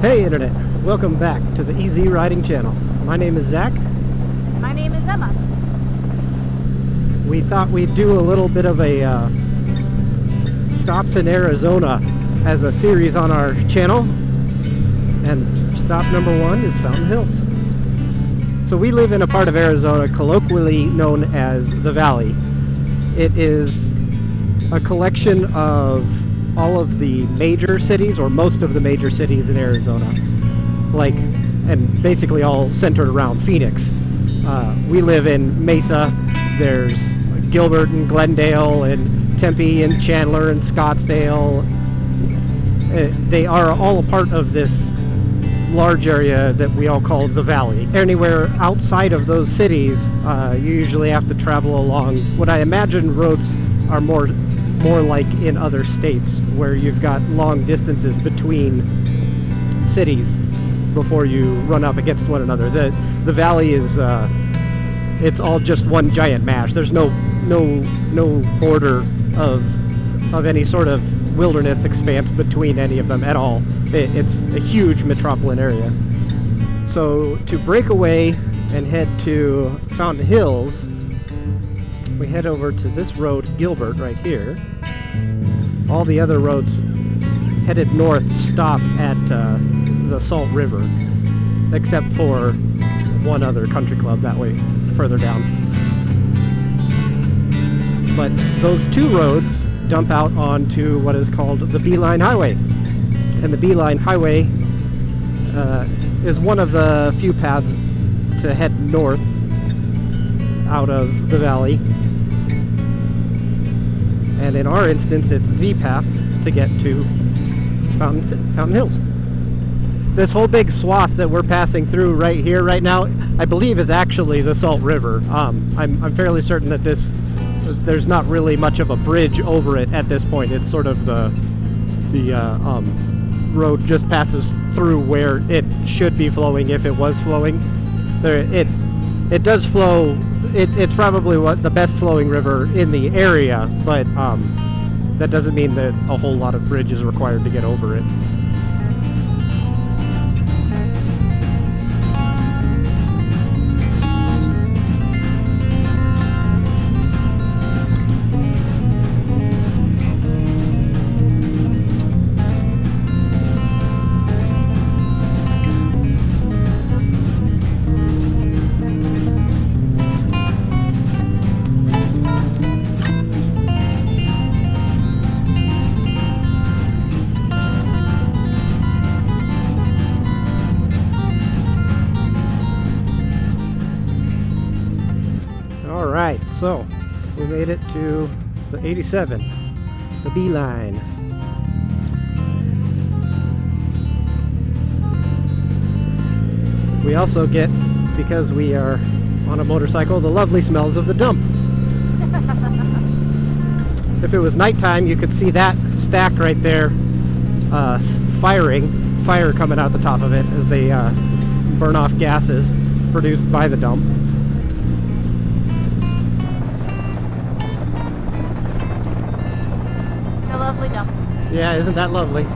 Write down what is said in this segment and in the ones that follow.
Hey Internet, welcome back to the Easy Riding channel. My name is Zach. My name is Emma. We thought we'd do a little bit of a stops in Arizona as a series on our channel. And stop number one is Fountain Hills. So we live in a part of Arizona colloquially known as the Valley. It is a collection of all of the major cities, or most of the major cities in Arizona, and basically all centered around Phoenix. We live in Mesa. There's Gilbert and Glendale and Tempe and Chandler and Scottsdale. They are all a part of this large area that we all call the Valley. Anywhere outside of those cities, you usually have to travel along what I imagine roads are more like in other states, where you've got long distances between cities before you run up against one another. The Valley is it's all just one giant mash. There's no border of any sort of wilderness expanse between any of them at all. It's a huge metropolitan area. So to break away and head to Fountain Hills, we head over to this road, Gilbert, right here. All the other roads headed north stop at the Salt River, except for one other country club that way further down. But those two roads dump out onto what is called the Beeline Highway. And the Beeline Highway is one of the few paths to head north out of the valley. And in our instance, it's the path to get to Fountain Hills. This whole big swath that we're passing through right here, right now, I believe is actually the Salt River. I'm fairly certain that there's not really much of a bridge over it at this point. It's sort of the road just passes through where it should be flowing if it was flowing. It does flow. It's probably the best flowing river in the area, but that doesn't mean that a whole lot of bridge is required to get over it. Alright, so we made it to the 87, the Beeline. We also get, because we are on a motorcycle, the lovely smells of the dump. If it was nighttime, you could see that stack right there fire coming out the top of it as they burn off gases produced by the dump. Lovely dump. Yeah, isn't that lovely?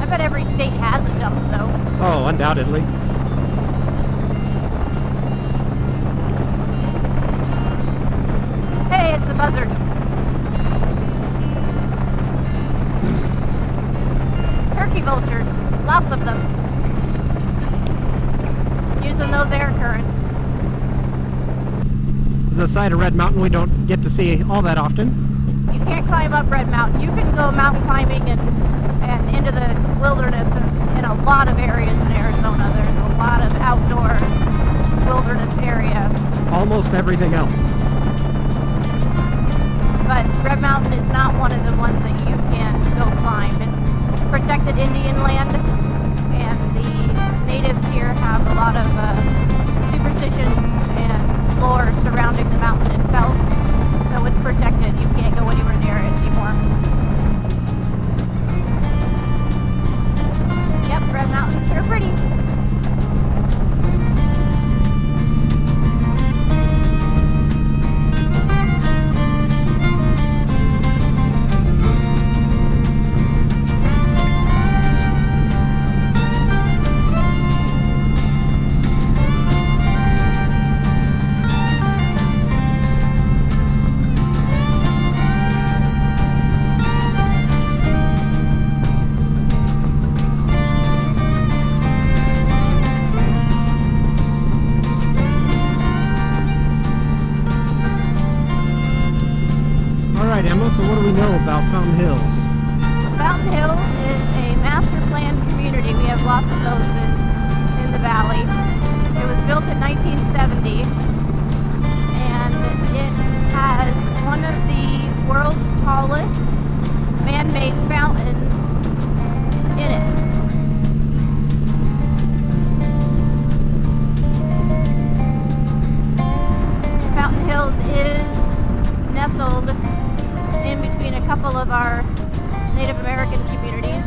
I bet every state has a dump, though. Oh, undoubtedly. Hey, it's the buzzards. Turkey vultures. Lots of them. Using those air currents. The side of Red Mountain we don't get to see all that often. You can't climb up Red Mountain. You can go mountain climbing and into the wilderness in a lot of areas in Arizona. There's a lot of outdoor wilderness area. Almost everything else. But Red Mountain is not one of the ones that you can go climb. It's protected Indian land, and the natives here have a lot of superstitions and lore surrounding the mountain itself, so it's protected. You can't go anywhere near it anymore. Yep, Red Mountain, sure pretty. Alright, Emma, so what do we know about Fountain Hills? Fountain Hills is a master planned community. We have lots of those in the valley. It was built in 1970, and it has one of the world's tallest man-made fountains in it. Fountain Hills is nestled in between a couple of our Native American communities.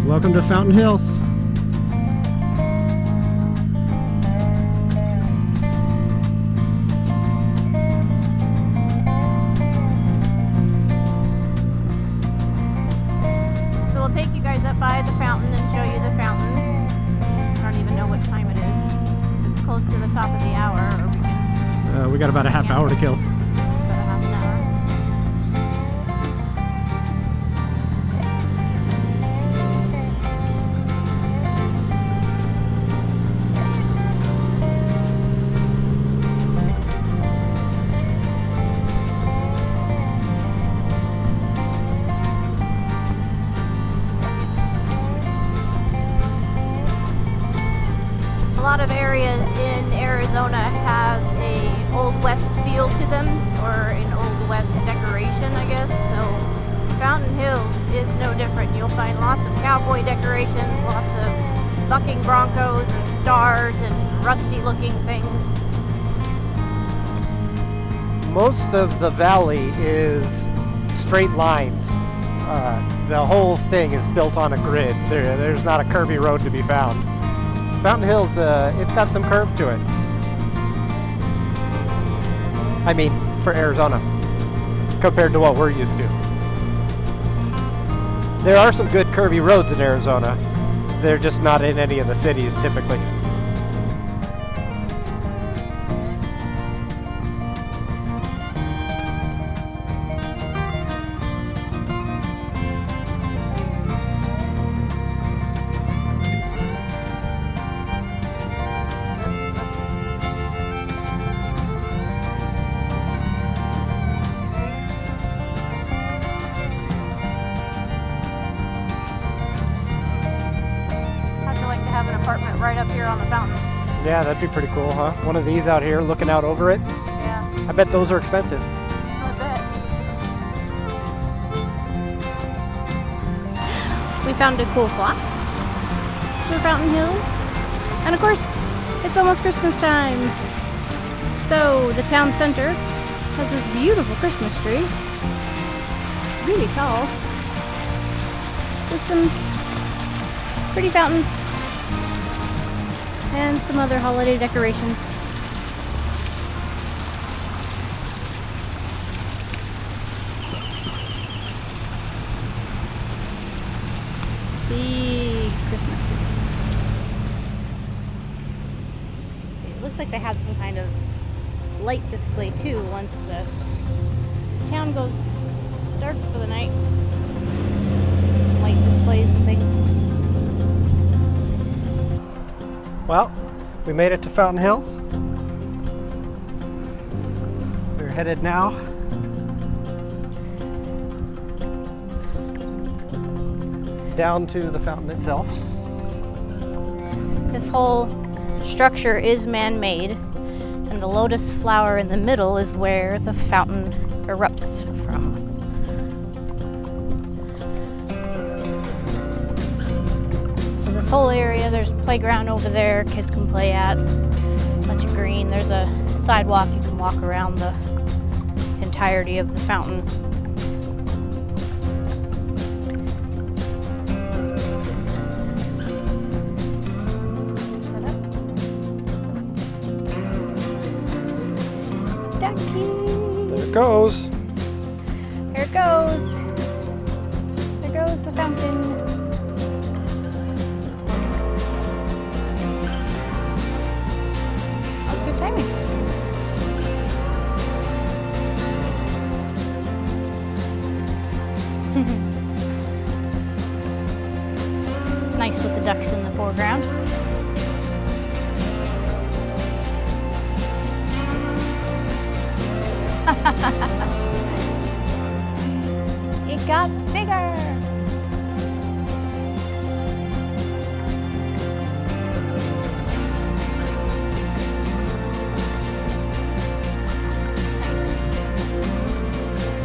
Welcome to Fountain Hills. So we'll take you guys up by the fountain and show you the fountain. I don't even know what time it is. It's close to the top of the hour, or we can... We got about a half hour to kill. About a half an hour. A lot of areas in Arizona have a Old West feel to them, or an Old West decoration, I guess. So Fountain Hills is no different. You'll find lots of cowboy decorations, lots of bucking broncos and stars and rusty looking things. Most of the valley is straight lines. The whole thing is built on a grid. There's not a curvy road to be found. Fountain Hills, it's got some curve to it. I mean, for Arizona, compared to what we're used to. There are some good curvy roads in Arizona. They're just not in any of the cities typically. Have an apartment right up here on the fountain. Yeah, that'd be pretty cool, huh? One of these out here looking out over it. Yeah. I bet those are expensive. I bet. We found a cool clock for Fountain Hills. And of course, it's almost Christmas time. So the town center has this beautiful Christmas tree. Really tall. With some pretty fountains and some other holiday decorations. Big Christmas tree. See, it looks like they have some kind of light display too once the town goes dark for the night. Light displays and things. Well, we made it to Fountain Hills. We're headed now down to the fountain itself. This whole structure is man-made, and the lotus flower in the middle is where the fountain erupts from. So this whole area, there's a playground over there kids can play at, a bunch of green. There's a sidewalk, you can walk around the entirety of the fountain. There it goes. There it goes. There goes the fountain. That was good timing. Nice with the ducks in the foreground. It got bigger.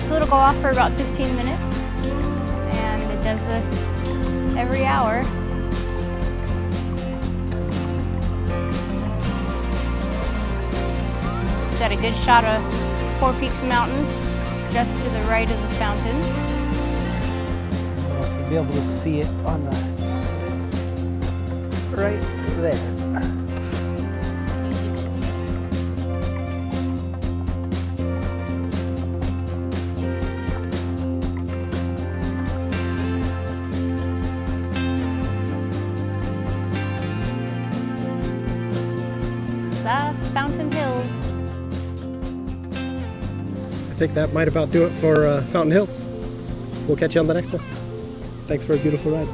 So it'll go off for about 15 minutes, and it does this every hour. Got a good shot of Four Peaks Mountain just to the right of the fountain. You'll be able to see it on the right there. That's Fountain Hills. I think that might about do it for Fountain Hills. We'll catch you on the next one. Thanks for a beautiful ride.